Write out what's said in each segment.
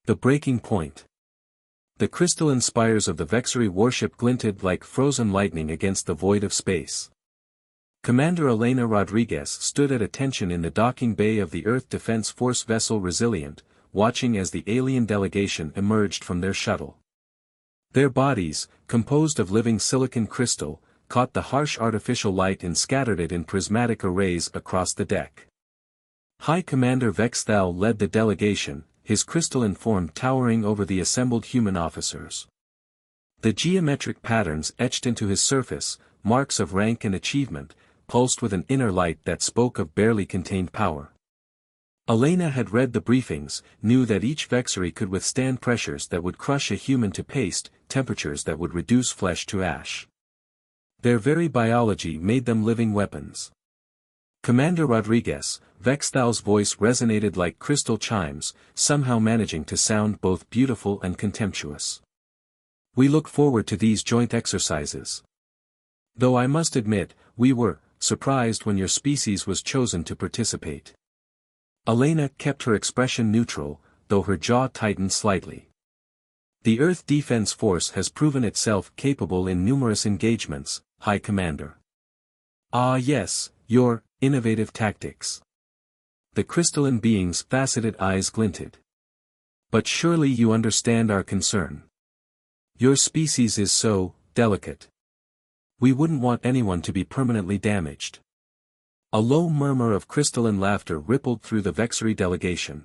The breaking point. The crystalline spires of the Vexery warship glinted like frozen lightning against the void of space. Commander Elena Rodriguez stood at attention in the docking bay of the Earth Defense Force vessel Resilient, watching as the alien delegation emerged from their shuttle. Their bodies, composed of living silicon crystal, caught the harsh artificial light and scattered it in prismatic arrays across the deck. High Commander Vexthal led the delegation, his crystalline form towering over the assembled human officers. The geometric patterns etched into his surface, marks of rank and achievement, pulsed with an inner light that spoke of barely contained power. Elena had read the briefings, knew that each Vexery could withstand pressures that would crush a human to paste, temperatures that would reduce flesh to ash. Their very biology made them living weapons. Commander Rodriguez, Vexthal's voice resonated like crystal chimes, somehow managing to sound both beautiful and contemptuous. We look forward to these joint exercises. Though I must admit, we were surprised when your species was chosen to participate. Elena kept her expression neutral, though her jaw tightened slightly. The Earth Defense Force has proven itself capable in numerous engagements, High Commander. Ah yes, your innovative tactics. The crystalline being's faceted eyes glinted. But surely you understand our concern. Your species is so delicate. We wouldn't want anyone to be permanently damaged. A low murmur of crystalline laughter rippled through the Vexery delegation.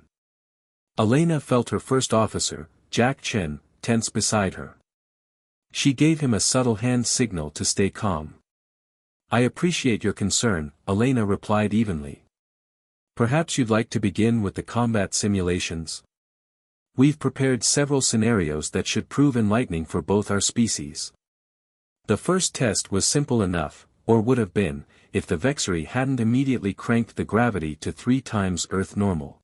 Elena felt her first officer, Jack Chen, tense beside her. She gave him a subtle hand signal to stay calm. I appreciate your concern, Elena replied evenly. Perhaps you'd like to begin with the combat simulations? We've prepared several scenarios that should prove enlightening for both our species. The first test was simple enough, or would have been, if the Vexery hadn't immediately cranked the gravity to 3 times Earth normal.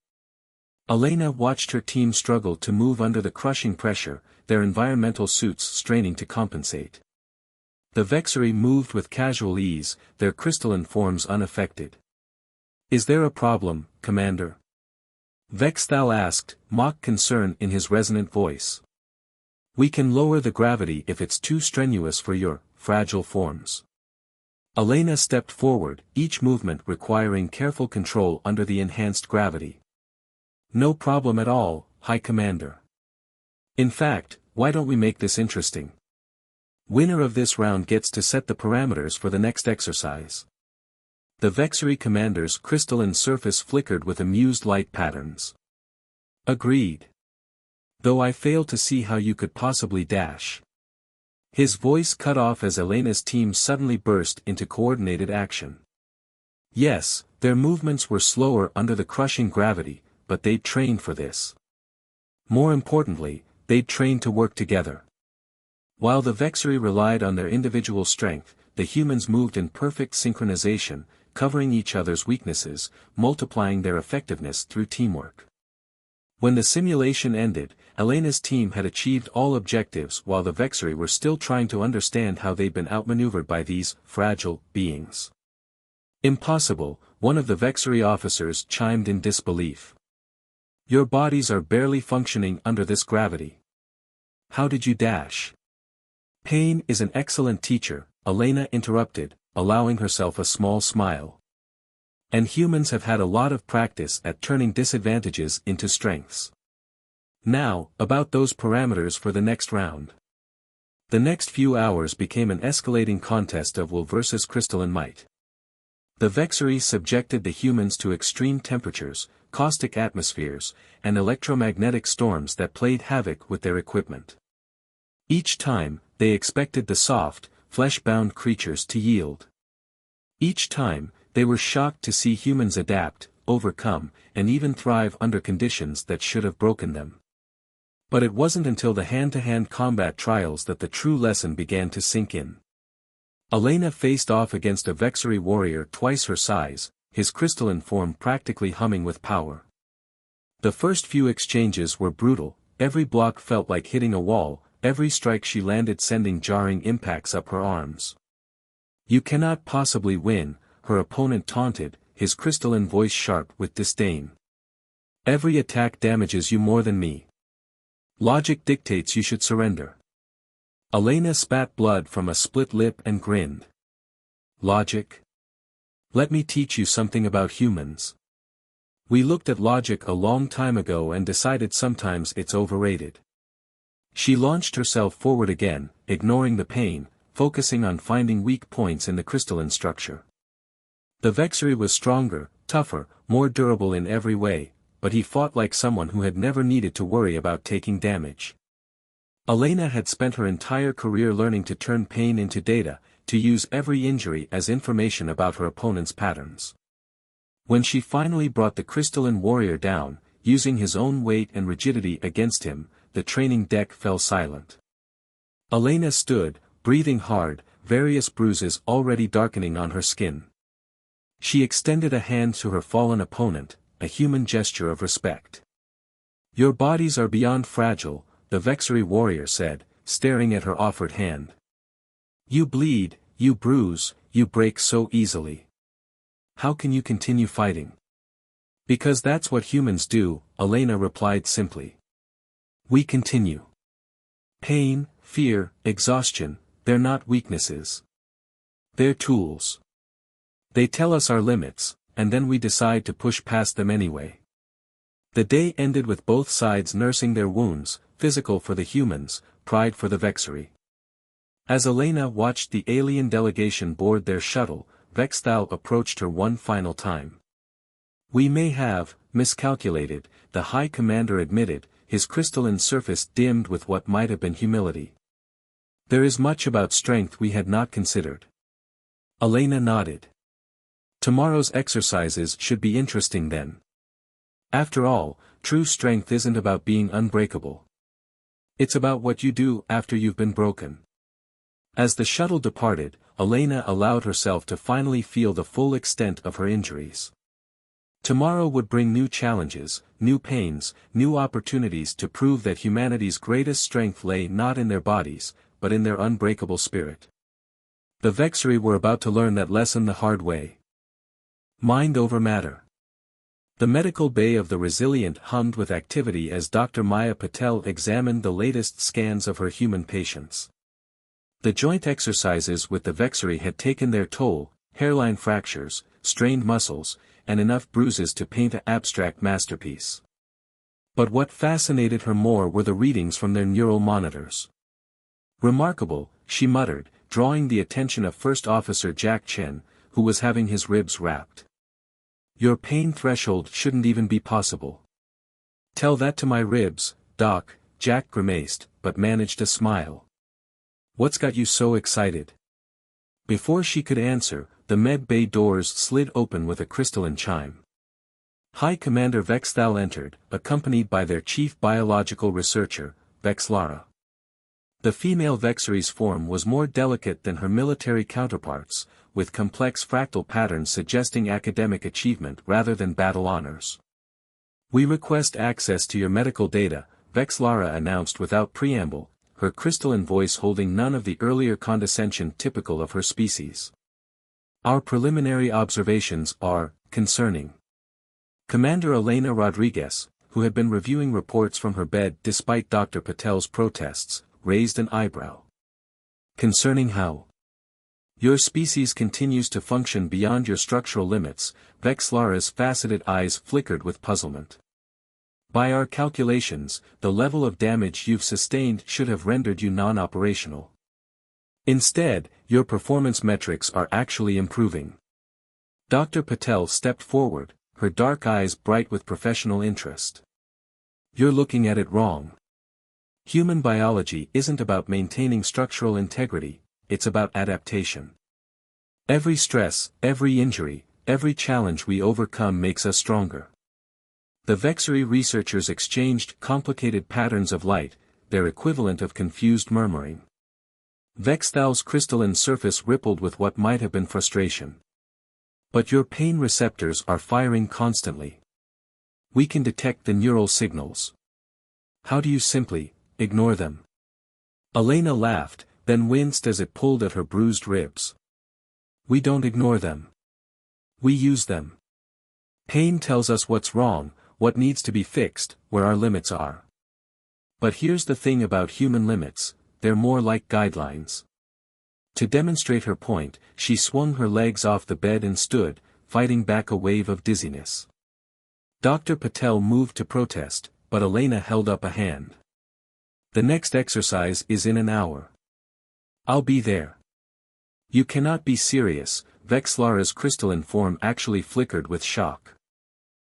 Elena watched her team struggle to move under the crushing pressure, their environmental suits straining to compensate. The Vexery moved with casual ease, their crystalline forms unaffected. Is there a problem, Commander? Vexthal asked, mock concern in his resonant voice. We can lower the gravity if it's too strenuous for your fragile forms. Elena stepped forward, each movement requiring careful control under the enhanced gravity. No problem at all, High Commander. In fact, why don't we make this interesting? Winner of this round gets to set the parameters for the next exercise. The Vexery Commander's crystalline surface flickered with amused light patterns. Agreed. Though I fail to see how you could possibly dash. His voice cut off as Elena's team suddenly burst into coordinated action. Yes, their movements were slower under the crushing gravity, but they'd trained for this. More importantly, they'd trained to work together. While the Vexery relied on their individual strength, the humans moved in perfect synchronization, covering each other's weaknesses, multiplying their effectiveness through teamwork. When the simulation ended, Elena's team had achieved all objectives while the Vexery were still trying to understand how they'd been outmaneuvered by these fragile beings. Impossible, one of the Vexery officers chimed in disbelief. Your bodies are barely functioning under this gravity. How did you dash? Pain is an excellent teacher, Elena interrupted, allowing herself a small smile. And humans have had a lot of practice at turning disadvantages into strengths. Now, about those parameters for the next round. The next few hours became an escalating contest of will versus crystalline might. The Vexery subjected the humans to extreme temperatures, caustic atmospheres, and electromagnetic storms that played havoc with their equipment. Each time, they expected the soft, flesh-bound creatures to yield. Each time, they were shocked to see humans adapt, overcome, and even thrive under conditions that should have broken them. But it wasn't until the hand-to-hand combat trials that the true lesson began to sink in. Elena faced off against a Vexery warrior twice her size, his crystalline form practically humming with power. The first few exchanges were brutal, every block felt like hitting a wall, every strike she landed sending jarring impacts up her arms. You cannot possibly win, her opponent taunted, his crystalline voice sharp with disdain. Every attack damages you more than me. Logic dictates you should surrender. Elena spat blood from a split lip and grinned. Logic? Let me teach you something about humans. We looked at logic a long time ago and decided sometimes it's overrated. She launched herself forward again, ignoring the pain, focusing on finding weak points in the crystalline structure. The Vexary was stronger, tougher, more durable in every way, but he fought like someone who had never needed to worry about taking damage. Elena had spent her entire career learning to turn pain into data, to use every injury as information about her opponent's patterns. When she finally brought the crystalline warrior down, using his own weight and rigidity against him, the training deck fell silent. Elena stood, breathing hard, various bruises already darkening on her skin. She extended a hand to her fallen opponent, a human gesture of respect. Your bodies are beyond fragile, the Vexary warrior said, staring at her offered hand. You bleed, you bruise, you break so easily. How can you continue fighting? Because that's what humans do, Elena replied simply. We continue. Pain, fear, exhaustion, they're not weaknesses. They're tools. They tell us our limits, and then we decide to push past them anyway. The day ended with both sides nursing their wounds, physical for the humans, pride for the Vexary. As Elena watched the alien delegation board their shuttle, Vexthal approached her one final time. We may have miscalculated, the High Commander admitted, his crystalline surface dimmed with what might have been humility. There is much about strength we had not considered. Elena nodded. Tomorrow's exercises should be interesting then. After all, true strength isn't about being unbreakable. It's about what you do after you've been broken. As the shuttle departed, Elena allowed herself to finally feel the full extent of her injuries. Tomorrow would bring new challenges, new pains, new opportunities to prove that humanity's greatest strength lay not in their bodies, but in their unbreakable spirit. The Vexary were about to learn that lesson the hard way. Mind over matter. The medical bay of the Resilient hummed with activity as Dr. Maya Patel examined the latest scans of her human patients. The joint exercises with the Vexary had taken their toll, hairline fractures, strained muscles, and enough bruises to paint an abstract masterpiece. But what fascinated her more were the readings from their neural monitors. Remarkable, she muttered, drawing the attention of First Officer Jack Chen, who was having his ribs wrapped. Your pain threshold shouldn't even be possible. Tell that to my ribs, Doc, Jack grimaced, but managed a smile. What's got you so excited? Before she could answer, the med bay doors slid open with a crystalline chime. High Commander Vexthal entered, accompanied by their chief biological researcher, Vexlara. The female Vexary's form was more delicate than her military counterparts, with complex fractal patterns suggesting academic achievement rather than battle honors. We request access to your medical data, Vexlara announced without preamble, her crystalline voice holding none of the earlier condescension typical of her species. Our preliminary observations are concerning. Commander Elena Rodriguez, who had been reviewing reports from her bed despite Dr. Patel's protests, raised an eyebrow. Concerning how? Your species continues to function beyond your structural limits, Vexlara's faceted eyes flickered with puzzlement. By our calculations, the level of damage you've sustained should have rendered you non-operational. Instead, your performance metrics are actually improving. Dr. Patel stepped forward, her dark eyes bright with professional interest. You're looking at it wrong. Human biology isn't about maintaining structural integrity, it's about adaptation. Every stress, every injury, every challenge we overcome makes us stronger. The Vexary researchers exchanged complicated patterns of light, their equivalent of confused murmuring. Vexthal's crystalline surface rippled with what might have been frustration. But your pain receptors are firing constantly. We can detect the neural signals. How do you simply ignore them? Elena laughed, then winced as it pulled at her bruised ribs. We don't ignore them. We use them. Pain tells us what's wrong, what needs to be fixed, where our limits are. But here's the thing about human limits, they're more like guidelines. To demonstrate her point, she swung her legs off the bed and stood, fighting back a wave of dizziness. Dr. Patel moved to protest, but Elena held up a hand. The next exercise is in an hour. I'll be there. You cannot be serious, Vexlara's crystalline form actually flickered with shock.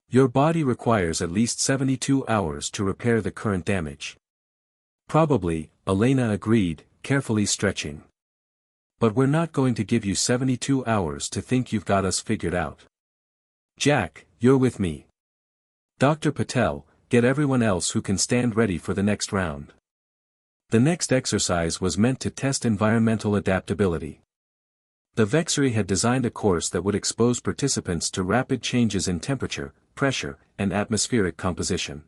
Your body requires at least 72 hours to repair the current damage. Probably, Elena agreed, carefully stretching. But we're not going to give you 72 hours to think you've got us figured out. Jack, you're with me. Dr. Patel, get everyone else who can stand ready for the next round. The next exercise was meant to test environmental adaptability. The Vexery had designed a course that would expose participants to rapid changes in temperature, pressure, and atmospheric composition.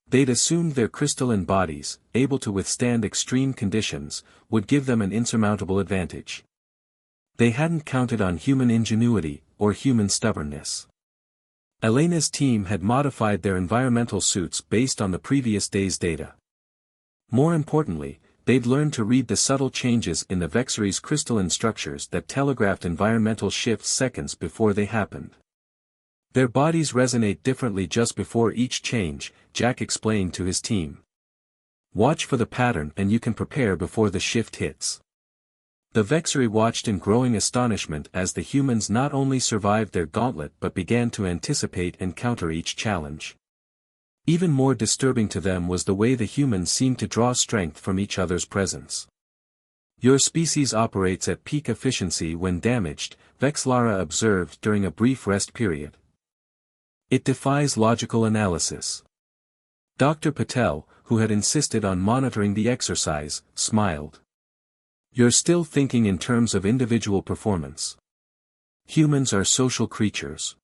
They'd assumed their crystalline bodies, able to withstand extreme conditions, would give them an insurmountable advantage. They hadn't counted on human ingenuity, or human stubbornness. Elena's team had modified their environmental suits based on the previous day's data. More importantly, they'd learned to read the subtle changes in the Vexery's crystalline structures that telegraphed environmental shifts seconds before they happened. Their bodies resonate differently just before each change, Jack explained to his team. Watch for the pattern and you can prepare before the shift hits. The Vexery watched in growing astonishment as the humans not only survived their gauntlet but began to anticipate and counter each challenge. Even more disturbing to them was the way the humans seemed to draw strength from each other's presence. Your species operates at peak efficiency when damaged, Vexlara observed during a brief rest period. It defies logical analysis. Dr. Patel, who had insisted on monitoring the exercise, smiled. You're still thinking in terms of individual performance. Humans are social creatures.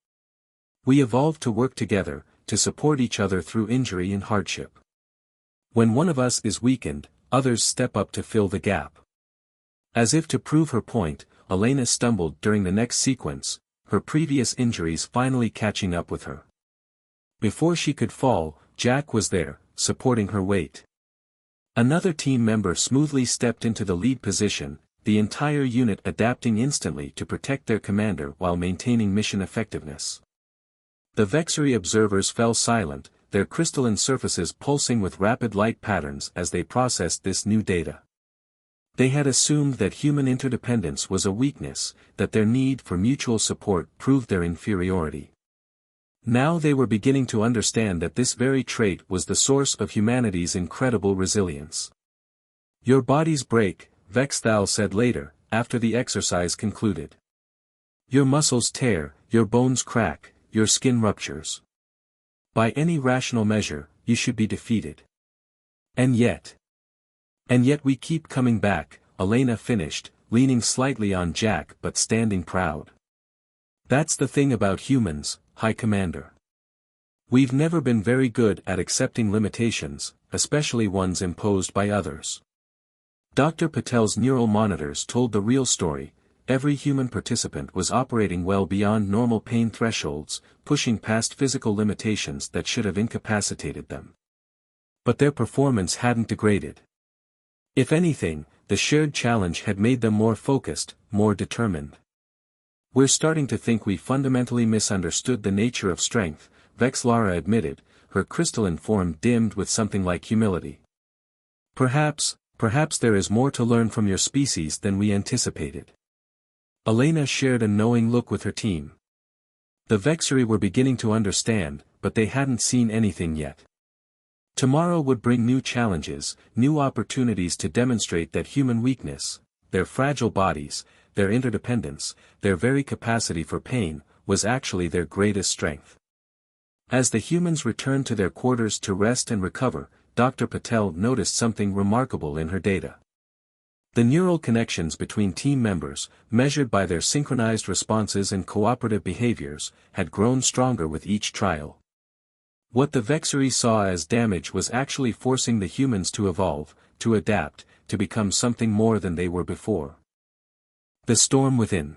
We evolved to work together, to support each other through injury and hardship. When one of us is weakened, others step up to fill the gap. As if to prove her point, Elena stumbled during the next sequence, her previous injuries finally catching up with her. Before she could fall, Jack was there, supporting her weight. Another team member smoothly stepped into the lead position, the entire unit adapting instantly to protect their commander while maintaining mission effectiveness. The Vexery observers fell silent, their crystalline surfaces pulsing with rapid light patterns as they processed this new data. They had assumed that human interdependence was a weakness, that their need for mutual support proved their inferiority. Now they were beginning to understand that this very trait was the source of humanity's incredible resilience. Your bodies break, Vexthal said later, after the exercise concluded. Your muscles tear, your bones crack, your skin ruptures. By any rational measure, you should be defeated. And yet we keep coming back, Elena finished, leaning slightly on Jack but standing proud. That's the thing about humans, High Commander. We've never been very good at accepting limitations, especially ones imposed by others. Dr. Patel's neural monitors told the real story. Every human participant was operating well beyond normal pain thresholds, pushing past physical limitations that should have incapacitated them. But their performance hadn't degraded. If anything, the shared challenge had made them more focused, more determined. We're starting to think we fundamentally misunderstood the nature of strength, Vexlara admitted, her crystalline form dimmed with something like humility. Perhaps there is more to learn from your species than we anticipated. Elena shared a knowing look with her team. The Vexery were beginning to understand, but they hadn't seen anything yet. Tomorrow would bring new challenges, new opportunities to demonstrate that human weakness, their fragile bodies, their interdependence, their very capacity for pain, was actually their greatest strength. As the humans returned to their quarters to rest and recover, Dr. Patel noticed something remarkable in her data. The neural connections between team members, measured by their synchronized responses and cooperative behaviors, had grown stronger with each trial. What the Vexery saw as damage was actually forcing the humans to evolve, to adapt, to become something more than they were before. The storm within.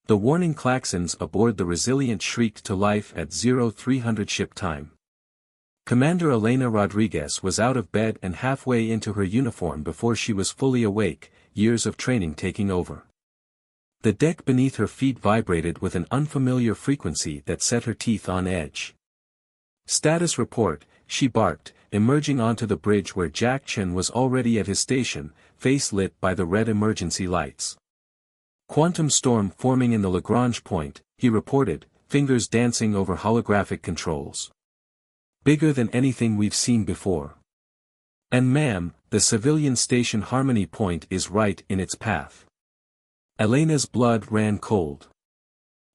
The warning klaxons aboard the Resilient shrieked to life at 0300 ship time. Commander Elena Rodriguez was out of bed and halfway into her uniform before she was fully awake, years of training taking over. The deck beneath her feet vibrated with an unfamiliar frequency that set her teeth on edge. "Status report," she barked, emerging onto the bridge where Jack Chen was already at his station, face lit by the red emergency lights. "Quantum storm forming in the Lagrange point," he reported, fingers dancing over holographic controls. "Bigger than anything we've seen before. And ma'am, the civilian station Harmony Point is right in its path." Elena's blood ran cold.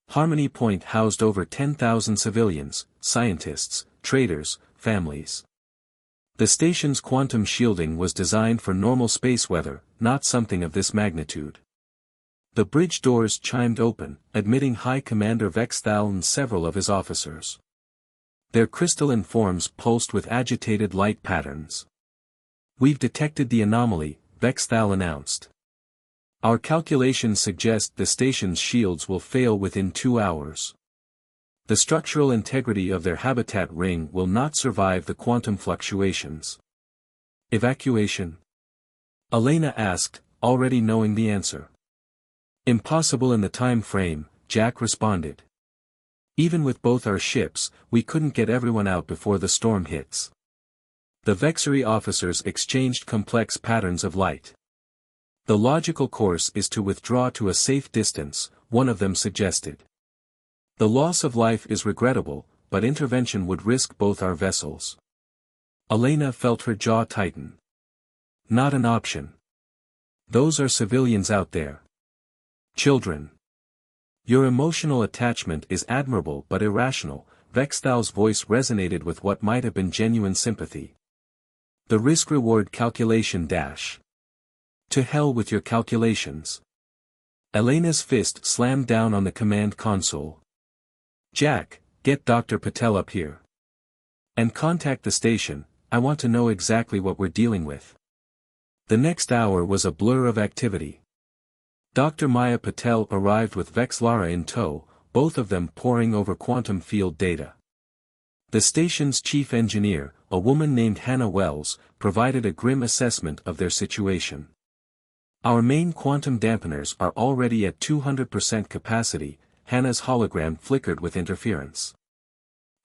Harmony Point housed over 10,000 civilians, scientists, traders, families. The station's quantum shielding was designed for normal space weather, not something of this magnitude. The bridge doors chimed open, admitting High Commander Vexthal and several of his officers. Their crystalline forms pulsed with agitated light patterns. "We've detected the anomaly," Vexthal announced. "Our calculations suggest the station's shields will fail within 2 hours. The structural integrity of their habitat ring will not survive the quantum fluctuations." "Evacuation?" Elena asked, already knowing the answer. "Impossible in the time frame," Jack responded. "Even with both our ships, we couldn't get everyone out before the storm hits." The Vexery officers exchanged complex patterns of light. "The logical course is to withdraw to a safe distance," one of them suggested. "The loss of life is regrettable, but intervention would risk both our vessels." Elena felt her jaw tighten. "Not an option. Those are civilians out there. Children. Your emotional attachment is admirable but irrational," Vexthal's voice resonated with what might have been genuine sympathy. "The risk-reward calculation dash. To hell with your calculations." Elena's fist slammed down on the command console. "Jack, get Dr. Patel up here. And contact the station, I want to know exactly what we're dealing with." The next hour was a blur of activity. Dr. Maya Patel arrived with Vexlara in tow, both of them poring over quantum field data. The station's chief engineer, a woman named Hannah Wells, provided a grim assessment of their situation. "Our main quantum dampeners are already at 200% capacity," Hannah's hologram flickered with interference.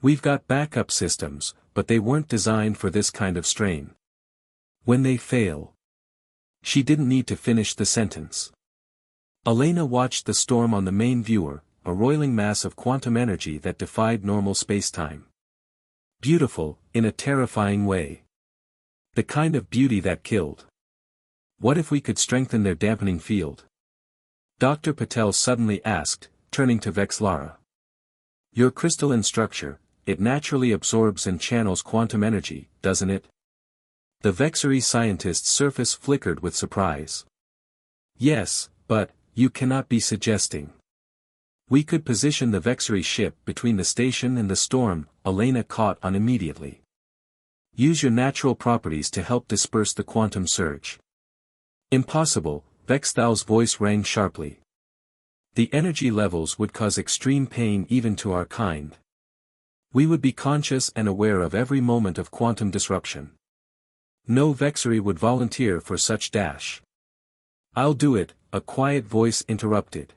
"We've got backup systems, but they weren't designed for this kind of strain. When they fail..." She didn't need to finish the sentence. Elena watched the storm on the main viewer, a roiling mass of quantum energy that defied normal spacetime. Beautiful, in a terrifying way. The kind of beauty that killed. What if we could strengthen their dampening field? Dr. Patel suddenly asked, turning to Vexlara. "Your crystalline structure, it naturally absorbs and channels quantum energy, doesn't it?" The Vexery scientist's surface flickered with surprise. "Yes, but, you cannot be suggesting." "We could position the Vexery ship between the station and the storm," Elena caught on immediately. "Use your natural properties to help disperse the quantum surge." "Impossible," Vexthal's voice rang sharply. "The energy levels would cause extreme pain even to our kind. We would be conscious and aware of every moment of quantum disruption. No Vexery would volunteer for such dash." "I'll do it," a quiet voice interrupted.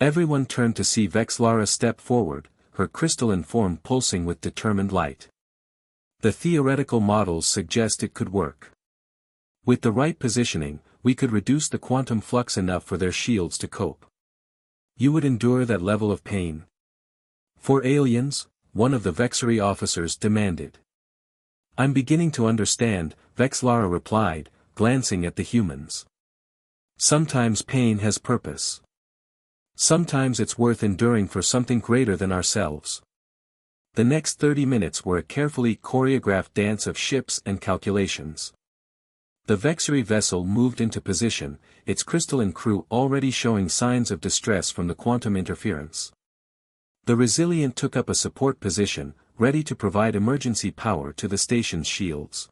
Everyone turned to see Vexlara step forward, her crystalline form pulsing with determined light. "The theoretical models suggest it could work. With the right positioning, we could reduce the quantum flux enough for their shields to cope." "You would endure that level of pain?" "For aliens?" one of the Vexery officers demanded. "I'm beginning to understand," Vexlara replied, glancing at the humans. "Sometimes pain has purpose. Sometimes it's worth enduring for something greater than ourselves." The next 30 minutes were a carefully choreographed dance of ships and calculations. The Vexery vessel moved into position, its crystalline crew already showing signs of distress from the quantum interference. The Resilient took up a support position, ready to provide emergency power to the station's shields.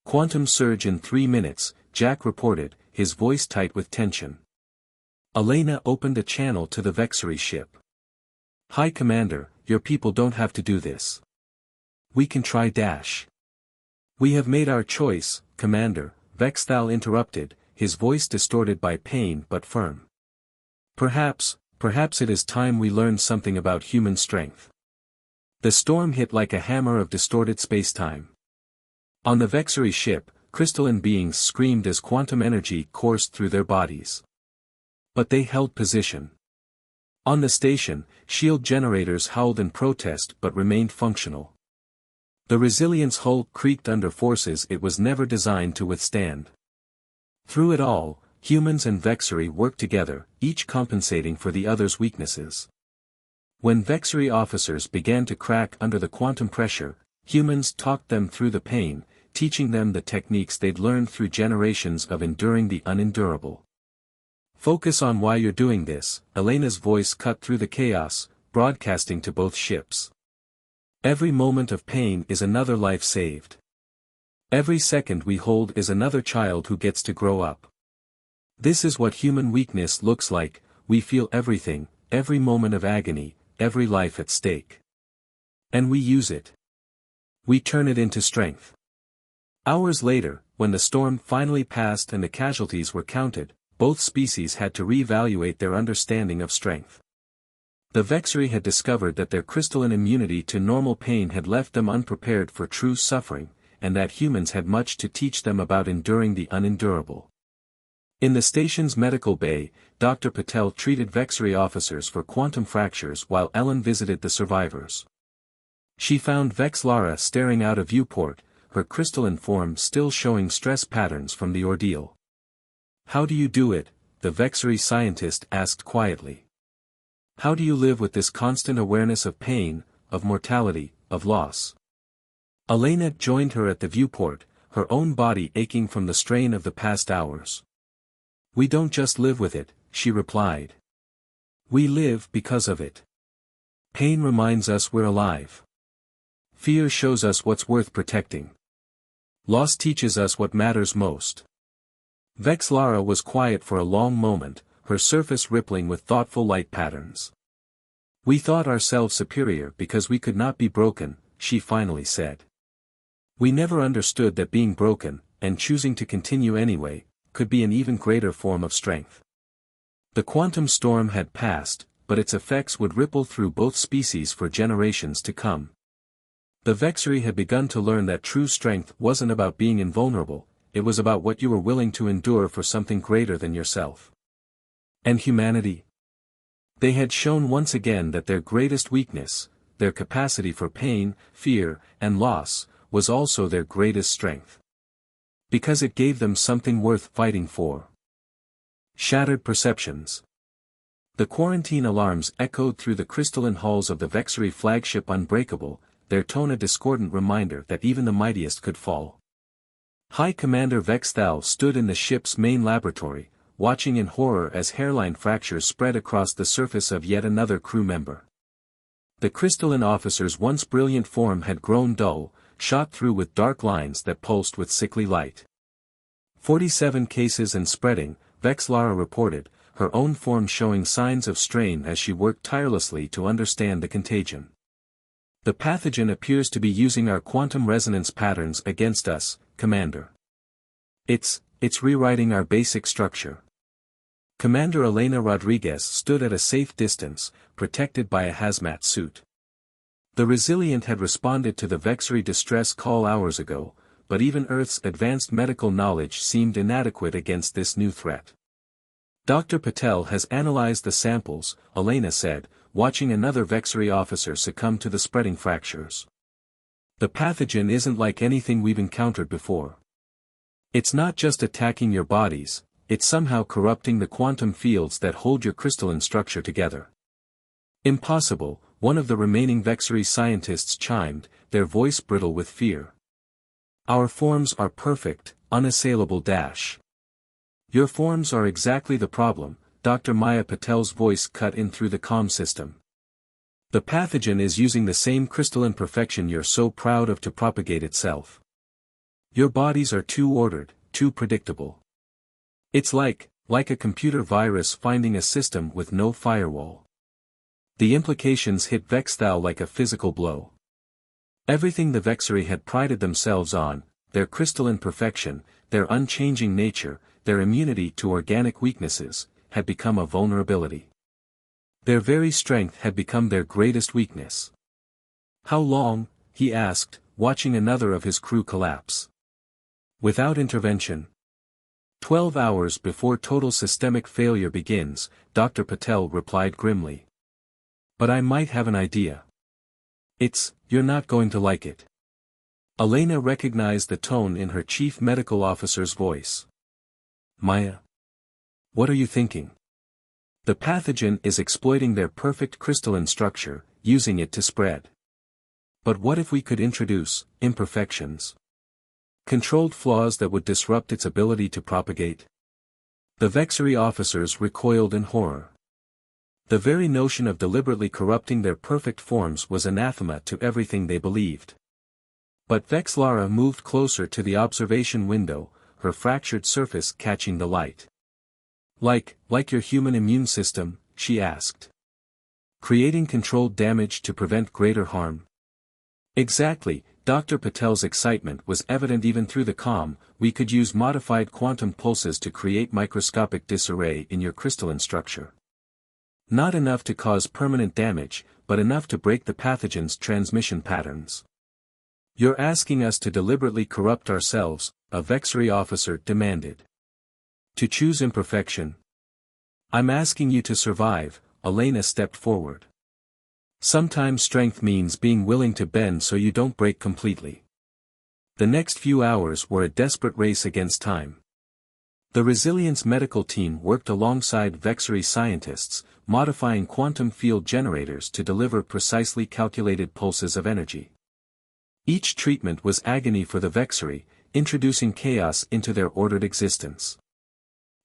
"Quantum surge in 3 minutes, Jack reported, his voice tight with tension. Elena opened a channel to the Vexery ship. "High Commander, your people don't have to do this. We can try dash. We have made our choice, Commander, Vexthal interrupted, his voice distorted by pain but firm. Perhaps it is time we learned something about human strength. The storm hit like a hammer of distorted spacetime. On the Vexery ship, crystalline beings screamed as quantum energy coursed through their bodies. But they held position. On the station, shield generators howled in protest but remained functional. The Resilience hull creaked under forces it was never designed to withstand. Through it all, humans and Vexery worked together, each compensating for the other's weaknesses. When Vexery officers began to crack under the quantum pressure, humans talked them through the pain, teaching them the techniques they'd learned through generations of enduring the unendurable. Focus on why you're doing this, Elena's voice cut through the chaos, broadcasting to both ships. Every moment of pain is another life saved. Every second we hold is another child who gets to grow up. This is what human weakness looks like, we feel everything, every moment of agony, every life at stake. And we use it. We turn it into strength. Hours later, when the storm finally passed and the casualties were counted, both species had to reevaluate their understanding of strength. The Vexery had discovered that their crystalline immunity to normal pain had left them unprepared for true suffering, and that humans had much to teach them about enduring the unendurable. In the station's medical bay, Dr. Patel treated Vexery officers for quantum fractures while Ellen visited the survivors. She found Vex Lara staring out a viewport, her crystalline form still showing stress patterns from the ordeal. "How do you do it?" the Vexery scientist asked quietly. "How do you live with this constant awareness of pain, of mortality, of loss?" Elena joined her at the viewport, her own body aching from the strain of the past hours. "We don't just live with it," she replied. "We live because of it. Pain reminds us we're alive. Fear shows us what's worth protecting. Loss teaches us what matters most." Vex Lara was quiet for a long moment, her surface rippling with thoughtful light patterns. "We thought ourselves superior because we could not be broken," she finally said. "We never understood that being broken, and choosing to continue anyway, could be an even greater form of strength." The quantum storm had passed, but its effects would ripple through both species for generations to come. The Vexery had begun to learn that true strength wasn't about being invulnerable, it was about what you were willing to endure for something greater than yourself. And humanity? They had shown once again that their greatest weakness, their capacity for pain, fear, and loss, was also their greatest strength. Because it gave them something worth fighting for. Shattered perceptions. The quarantine alarms echoed through the crystalline halls of the Vexery flagship Unbreakable, their tone a discordant reminder that even the mightiest could fall. High Commander Vexthal stood in the ship's main laboratory, watching in horror as hairline fractures spread across the surface of yet another crew member. The crystalline officer's once brilliant form had grown dull, shot through with dark lines that pulsed with sickly light. 47 cases and spreading, Vex Lara reported, her own form showing signs of strain as she worked tirelessly to understand the contagion. "The pathogen appears to be using our quantum resonance patterns against us, Commander. It's rewriting our basic structure." Commander Elena Rodriguez stood at a safe distance, protected by a hazmat suit. The Resilient had responded to the Vexery distress call hours ago, but even Earth's advanced medical knowledge seemed inadequate against this new threat. "Dr. Patel has analyzed the samples," Elena said, watching another Vexery officer succumb to the spreading fractures. "The pathogen isn't like anything we've encountered before. It's not just attacking your bodies, it's somehow corrupting the quantum fields that hold your crystalline structure together." "Impossible," one of the remaining Vexery scientists chimed, their voice brittle with fear. "Our forms are perfect, unassailable dash." "Your forms are exactly the problem," Dr. Maya Patel's voice cut in through the comm system. "The pathogen is using the same crystalline perfection you're so proud of to propagate itself. Your bodies are too ordered, too predictable. It's like a computer virus finding a system with no firewall." The implications hit Vexthal like a physical blow. Everything the Vexery had prided themselves on, their crystalline perfection, their unchanging nature, their immunity to organic weaknesses, had become a vulnerability. Their very strength had become their greatest weakness. How long? He asked, watching another of his crew collapse. Without intervention. 12 hours before total systemic failure begins, Dr. Patel replied grimly. But I might have an idea. You're not going to like it. Elena recognized the tone in her chief medical officer's voice. Maya. What are you thinking? The pathogen is exploiting their perfect crystalline structure, using it to spread. But what if we could introduce imperfections? Controlled flaws that would disrupt its ability to propagate? The Vexery officers recoiled in horror. The very notion of deliberately corrupting their perfect forms was anathema to everything they believed. But Vexlara moved closer to the observation window, her fractured surface catching the light. Like your human immune system, she asked. Creating controlled damage to prevent greater harm? Exactly. Dr. Patel's excitement was evident even through the calm. We could use modified quantum pulses to create microscopic disarray in your crystalline structure. Not enough to cause permanent damage, but enough to break the pathogen's transmission patterns. You're asking us to deliberately corrupt ourselves, a Vexery officer demanded. To choose imperfection? I'm asking you to survive, Elena stepped forward. Sometimes strength means being willing to bend so you don't break completely. The next few hours were a desperate race against time. The Resilience medical team worked alongside Vexery scientists, modifying quantum field generators to deliver precisely calculated pulses of energy. Each treatment was agony for the Vexery, introducing chaos into their ordered existence.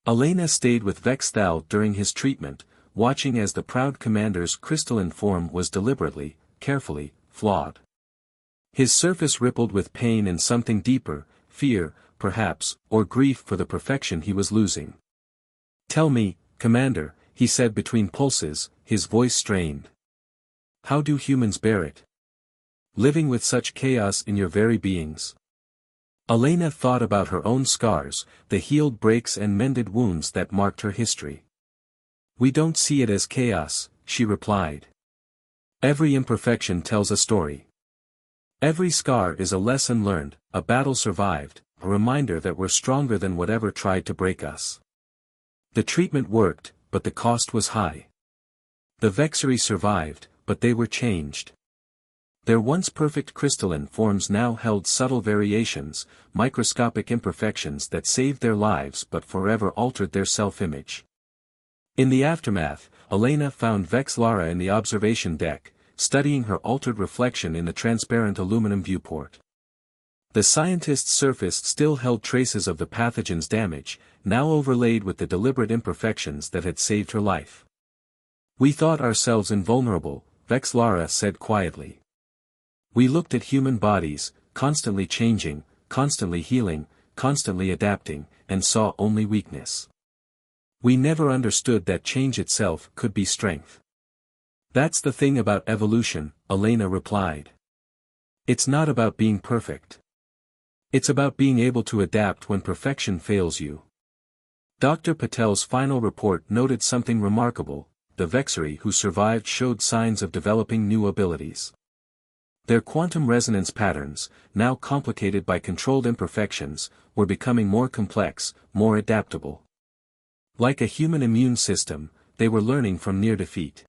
Elena stayed with Vexthal during his treatment, watching as the proud commander's crystalline form was deliberately, carefully, flawed. His surface rippled with pain and something deeper, fear, perhaps, or grief for the perfection he was losing. Tell me, Commander, he said between pulses, his voice strained. How do humans bear it? Living with such chaos in your very beings. Elena thought about her own scars, the healed breaks and mended wounds that marked her history. We don't see it as chaos, she replied. Every imperfection tells a story. Every scar is a lesson learned, a battle survived, a reminder that we're stronger than whatever tried to break us. The treatment worked, but the cost was high. The Vexery survived, but they were changed. Their once perfect crystalline forms now held subtle variations, microscopic imperfections that saved their lives but forever altered their self-image. In the aftermath, Elena found Vexlara in the observation deck, studying her altered reflection in the transparent aluminum viewport. The scientist's surface still held traces of the pathogen's damage, now overlaid with the deliberate imperfections that had saved her life. We thought ourselves invulnerable, Vexlara said quietly. We looked at human bodies, constantly changing, constantly healing, constantly adapting, and saw only weakness. We never understood that change itself could be strength. That's the thing about evolution, Elena replied. It's not about being perfect. It's about being able to adapt when perfection fails you. Dr. Patel's final report noted something remarkable. The Vexery who survived showed signs of developing new abilities. Their quantum resonance patterns, now complicated by controlled imperfections, were becoming more complex, more adaptable. Like a human immune system, they were learning from near defeat.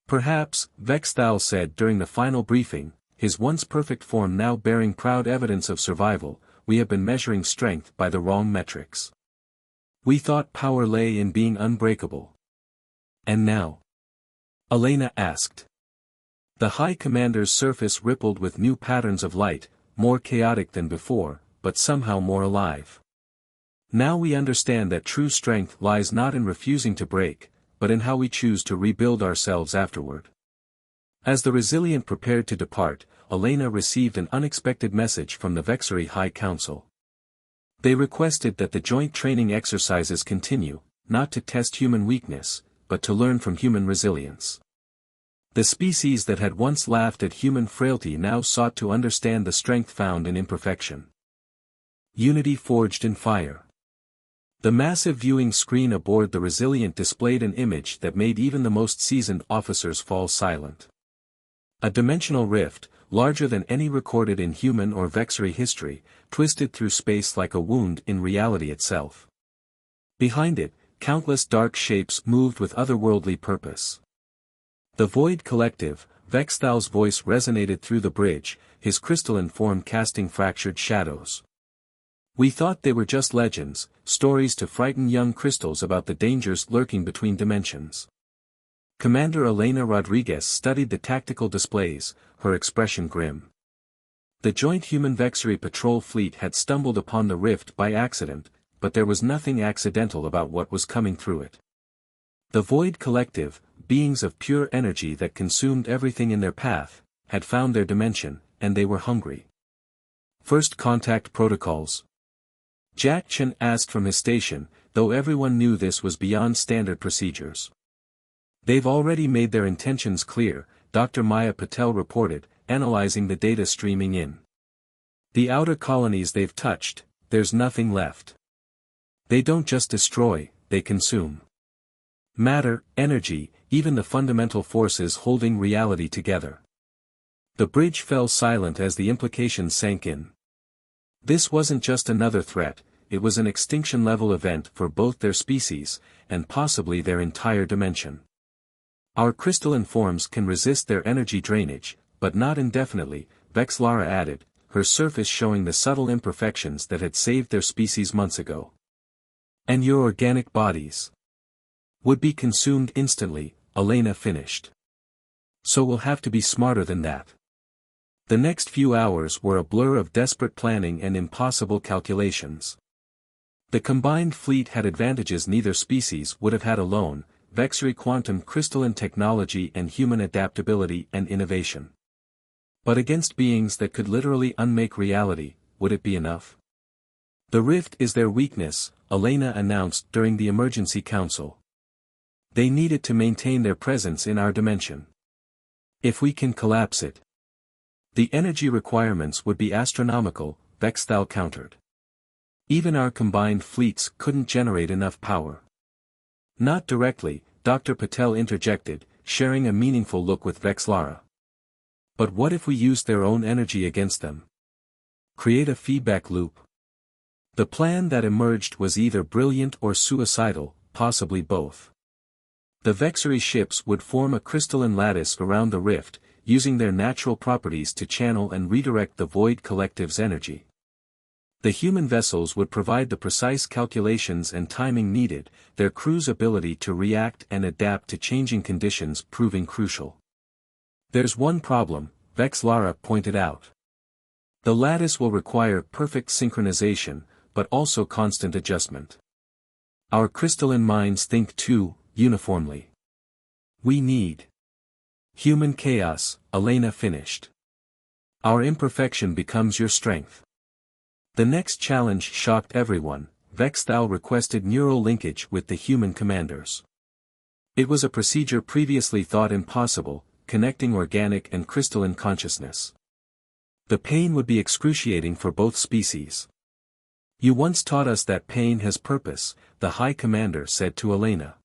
Perhaps, Vexthal said during the final briefing, his once perfect form now bearing proud evidence of survival, we have been measuring strength by the wrong metrics. We thought power lay in being unbreakable. And now? Elena asked. The High Commander's surface rippled with new patterns of light, more chaotic than before, but somehow more alive. Now we understand that true strength lies not in refusing to break, but in how we choose to rebuild ourselves afterward. As the Resilient prepared to depart, Elena received an unexpected message from the Vexery High Council. They requested that the joint training exercises continue, not to test human weakness, but to learn from human resilience. The species that had once laughed at human frailty now sought to understand the strength found in imperfection. Unity forged in fire. The massive viewing screen aboard the Resilient displayed an image that made even the most seasoned officers fall silent. A dimensional rift, larger than any recorded in human or Vexary history, twisted through space like a wound in reality itself. Behind it, countless dark shapes moved with otherworldly purpose. The Void Collective, Vexthal's voice resonated through the bridge, his crystalline form casting fractured shadows. We thought they were just legends, stories to frighten young crystals about the dangers lurking between dimensions. Commander Elena Rodriguez studied the tactical displays, her expression grim. The joint human-Vexary patrol fleet had stumbled upon the rift by accident, but there was nothing accidental about what was coming through it. The Void Collective, beings of pure energy that consumed everything in their path, had found their dimension, and they were hungry. First contact protocols. Jack Chen asked from his station, though everyone knew this was beyond standard procedures. They've already made their intentions clear, Dr. Maya Patel reported, analyzing the data streaming in. The outer colonies they've touched, there's nothing left. They don't just destroy, they consume. Matter, energy, even the fundamental forces holding reality together. The bridge fell silent as the implications sank in. This wasn't just another threat, it was an extinction-level event for both their species, and possibly their entire dimension. Our crystalline forms can resist their energy drainage, but not indefinitely, Vexlara added, her surface showing the subtle imperfections that had saved their species months ago. And your organic bodies would be consumed instantly, Elena finished. So we'll have to be smarter than that. The next few hours were a blur of desperate planning and impossible calculations. The combined fleet had advantages neither species would have had alone, Vexary quantum crystalline technology and human adaptability and innovation. But against beings that could literally unmake reality, would it be enough? The rift is their weakness, Elena announced during the emergency council. They need it to maintain their presence in our dimension. If we can collapse it, the energy requirements would be astronomical, Vexthal countered. Even our combined fleets couldn't generate enough power. Not directly, Dr. Patel interjected, sharing a meaningful look with Vexlara. But what if we used their own energy against them? Create a feedback loop. The plan that emerged was either brilliant or suicidal, possibly both. The Vexary ships would form a crystalline lattice around the rift, using their natural properties to channel and redirect the Void Collective's energy. The human vessels would provide the precise calculations and timing needed, their crew's ability to react and adapt to changing conditions proving crucial. There's one problem, Vexlara pointed out. The lattice will require perfect synchronization, but also constant adjustment. Our crystalline minds think too uniformly. We need human chaos, Elena finished. Our imperfection becomes your strength. The next challenge shocked everyone, Vexthal requested neural linkage with the human commanders. It was a procedure previously thought impossible, connecting organic and crystalline consciousness. The pain would be excruciating for both species. You once taught us that pain has purpose, the High Commander said to Elena.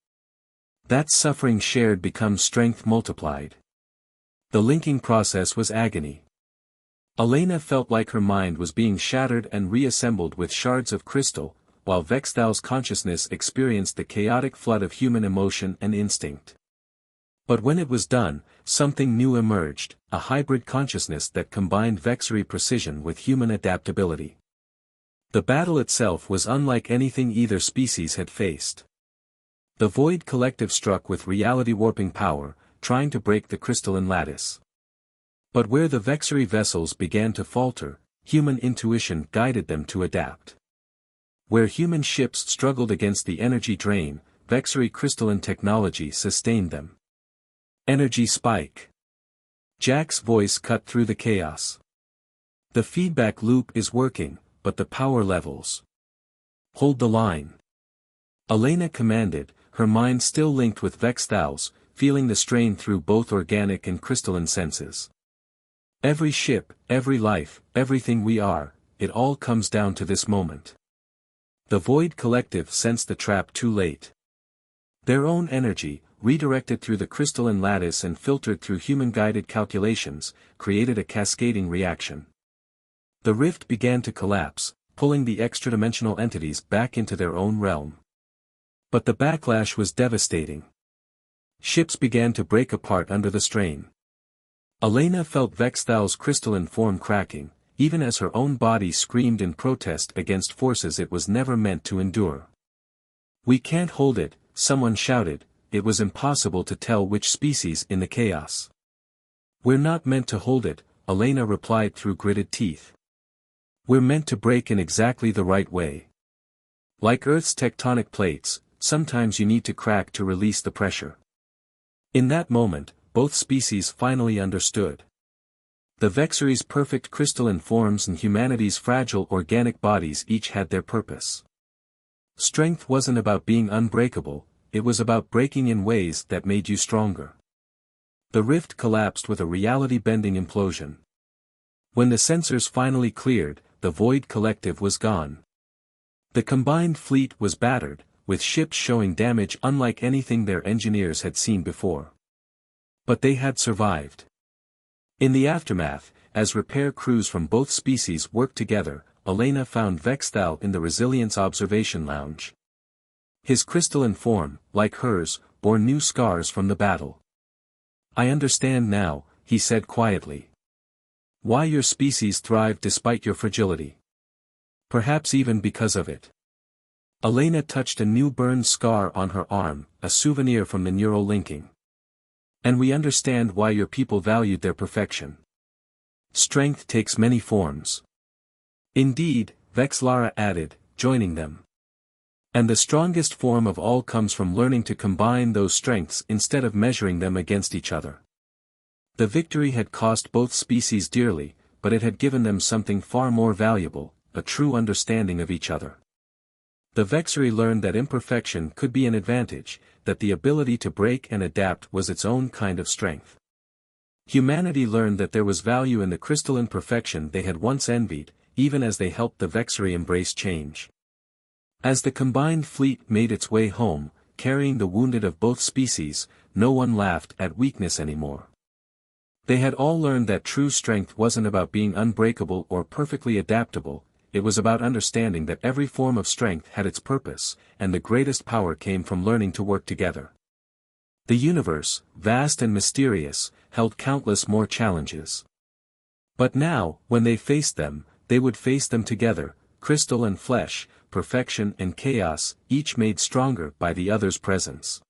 That suffering shared becomes strength multiplied. The linking process was agony. Elena felt like her mind was being shattered and reassembled with shards of crystal, while Vexthal's consciousness experienced the chaotic flood of human emotion and instinct. But when it was done, something new emerged, a hybrid consciousness that combined Vexary precision with human adaptability. The battle itself was unlike anything either species had faced. The Void Collective struck with reality-warping power, trying to break the crystalline lattice. But where the Vexary vessels began to falter, human intuition guided them to adapt. Where human ships struggled against the energy drain, Vexary crystalline technology sustained them. Energy spike. Jack's voice cut through the chaos. The feedback loop is working, but the power levels. Hold the line. Elena commanded, her mind still linked with Vexthal's, feeling the strain through both organic and crystalline senses. Every ship, every life, everything we are, it all comes down to this moment. The Void Collective sensed the trap too late. Their own energy, redirected through the crystalline lattice and filtered through human-guided calculations, created a cascading reaction. The rift began to collapse, pulling the extra-dimensional entities back into their own realm. But the backlash was devastating. Ships began to break apart under the strain. Elena felt Vexthal's crystalline form cracking, even as her own body screamed in protest against forces it was never meant to endure. "We can't hold it," someone shouted. It was impossible to tell which species in the chaos. "We're not meant to hold it," Elena replied through gritted teeth. "We're meant to break in exactly the right way. Like Earth's tectonic plates, sometimes you need to crack to release the pressure." In that moment, both species finally understood. The Vexery's perfect crystalline forms and humanity's fragile organic bodies each had their purpose. Strength wasn't about being unbreakable, it was about breaking in ways that made you stronger. The rift collapsed with a reality-bending implosion. When the sensors finally cleared, the Void Collective was gone. The combined fleet was battered, with ships showing damage unlike anything their engineers had seen before. But they had survived. In the aftermath, as repair crews from both species worked together, Elena found Vexthal in the Resilience Observation Lounge. His crystalline form, like hers, bore new scars from the battle. "I understand now," he said quietly. "Why your species thrived despite your fragility. Perhaps even because of it." Elena touched a new burned scar on her arm, a souvenir from the neural linking. "And we understand why your people valued their perfection. Strength takes many forms." "Indeed," Vexlara added, joining them. "And the strongest form of all comes from learning to combine those strengths instead of measuring them against each other." The victory had cost both species dearly, but it had given them something far more valuable, a true understanding of each other. The Vexery learned that imperfection could be an advantage, that the ability to break and adapt was its own kind of strength. Humanity learned that there was value in the crystalline perfection they had once envied, even as they helped the Vexery embrace change. As the combined fleet made its way home, carrying the wounded of both species, no one laughed at weakness anymore. They had all learned that true strength wasn't about being unbreakable or perfectly adaptable, it was about understanding that every form of strength had its purpose, and the greatest power came from learning to work together. The universe, vast and mysterious, held countless more challenges. But now, when they faced them, they would face them together, crystal and flesh, perfection and chaos, each made stronger by the other's presence.